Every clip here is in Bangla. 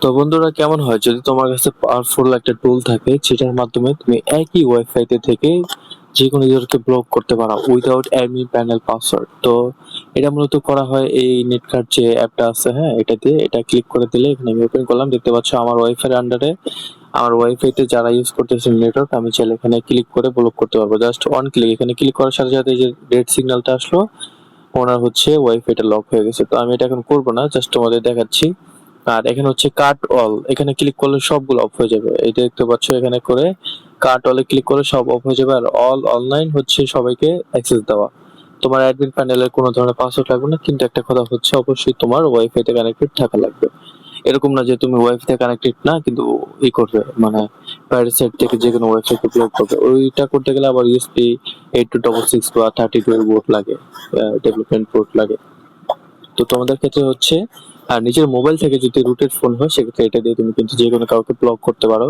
তো বন্ধুরা, কেমন হয় যদি তোমার কাছে পাওয়ারফুল একটা টুল থাকে যেটার মাধ্যমে তুমি একই ওয়েবসাইটে থেকে যে কোনো ইউজারকে ব্লক করতে পারো উইদাউট অ্যাডমিন প্যানেল পাসওয়ার্ড। তো এটা মূলত করা হয় এই নেটকার্ট যে অ্যাপটা আছে, হ্যাঁ, এটা ক্লিক করে দিলে এখানে আমি ওপেন করলাম, দেখতে পাচ্ছ আমার ওয়াইফাই আন্ডারে আমার ওয়াইফাইতে যারা ইউজ করতেছে নেটওয়ার্ক, আমি চাইলে এখানে ক্লিক করে ব্লক করতে পারবো। জাস্ট ওয়ান ক্লিক, এখানে ক্লিক করার সাথে সাথে এই যে রেড সিগন্যালটা আসলো, ওনার হচ্ছে ওয়াইফাইটা লক হয়ে গেছে। তো আমি এটা এখন করবো না, জাস্ট তোমাদের দেখাচ্ছি। আর এখানে হচ্ছে কাট অল, এখানে ক্লিক করলে সবগুলো অফ হয়ে যাবে। এই যে দেখতে পাচ্ছ, এখানে করে কাট অলে ক্লিক করে সব অফ হয়ে যাবে। আর অল অনলাইন হচ্ছে সবাইকে অ্যাক্সেস দেওয়া। তোমার অ্যাডমিন প্যানেলের কোনো ধরনের পাসওয়ার্ড লাগবে না, কিন্তু একটা কথা হচ্ছে অবশ্যই তোমার ওয়াইফাই তে কানেক্টেড থাকা লাগবে। এরকম না যে তুমি ওয়াইফাই তে কানেক্টেড না কিন্তু ই করবে, মানে বাইরের সাইড থেকে যে কোনো ওয়েবসাইট কে ব্লক করবে। ওইটা করতে গেলে আবার ইউএসপি 8266 বা 32 এর বোর্ড লাগে, ডেভেলপমেন্ট বোর্ড লাগে। তো তোমাদের ক্ষেত্রে হচ্ছে আর নিজের মোবাইল থেকে যদি রুটেড ফোন হয় সেক্ষেত্রে এটা দিয়ে তুমি কিন্তু যে কোনো কাউকে ব্লক করতে পারো,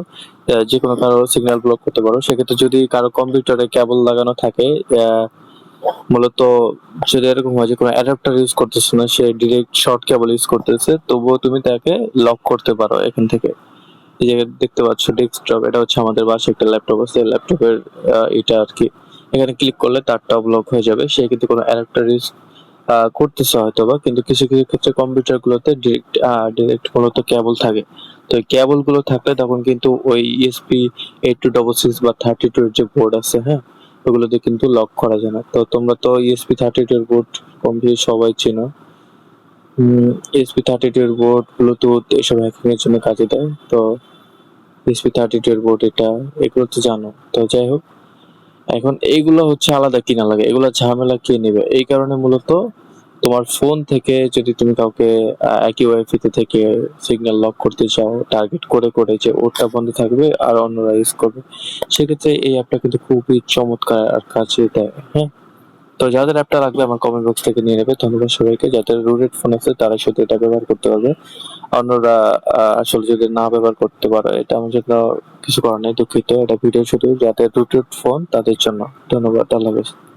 যে কোনো কারো সিগন্যাল ব্লক করতে পারো। সেক্ষেত্রে যদি কারো কম্পিউটারে কেবল লাগানো থাকে, মূলত যদি এরকম হয় যে কোনো অ্যাডাপ্টার ইউজ করতেছে না, সে ডিরেক্ট শর্ট কেবল ইউজ করতেছে, তবুও তুমি তাকে লক করতে পারো এখান থেকে। এই যে দেখতে পাচ্ছ ডেস্কটপ, এটা হচ্ছে আমাদের বাসায় একটা ল্যাপটপ আছে, ল্যাপটপের এটা আর কি। এখানে ক্লিক করলে তারটাও ব্লক হয়ে যাবে। সে কিন্তু কোনো অ্যাডাপ্টার ইউজ করতেছে হয়তোবা, কিন্তু কিছু কিছু ক্ষেত্রে কম্পিউটার গুলোতে ডিরেক্ট মূলত কেবল থাকে। তো এই কেবল গুলো থাকলে তখন কিন্তু ওই ইএসপি 8266 বা 32 এর যে বোর্ড আছে, হ্যাঁ, ওগুলোতে কিন্তু লক করা যায় না। তো তোমরা তো ইএসপি 32 এর বোর্ড কম বেশি সবাই চেনো। ইএসপি 32 এর বোর্ড ব্লুটুথ এসব হ্যাকিং এর জন্য কাজে দেয়। তো ইএসপি 32 এর বোর্ড এটা, এগুলো তো জানো। তো যাই হোক, এখন এইগুলো হচ্ছে আলাদা কিনা লাগে, এগুলো ঝামেলা কে নেবে। এই কারণে মূলত তোমার ফোন থেকে যদি তুমি কাউকে একই ওয়াইফাইতে থেকে সিগন্যাল লক করতে চাও, টার্গেট করে করে যে ওটা বন্ধ থাকবে আর অন্যরা ইউজ করবে, সেক্ষেত্রে এই অ্যাপটা কিন্তু খুবই চমৎকার আর কাজে দেয়, হ্যাঁ। তো যাদের অ্যাপটা লাগবে আমার কমেন্ট বক্স থেকে নিয়ে নেবে। ধন্যবাদ সবাইকে। যাদের রুটেড ফোন আছে তারা শুধু এটা ব্যবহার করতে পারবে, অন্যরা আসলে যদি না ব্যবহার করতে পারে এটা আমার জন্য কিছু করার নেই, দুঃখিত। এটা ভিডিও শুধু যাদের রুটেড ফোন তাদের জন্য। ধন্যবাদ, আল্লাহ হাফেজ।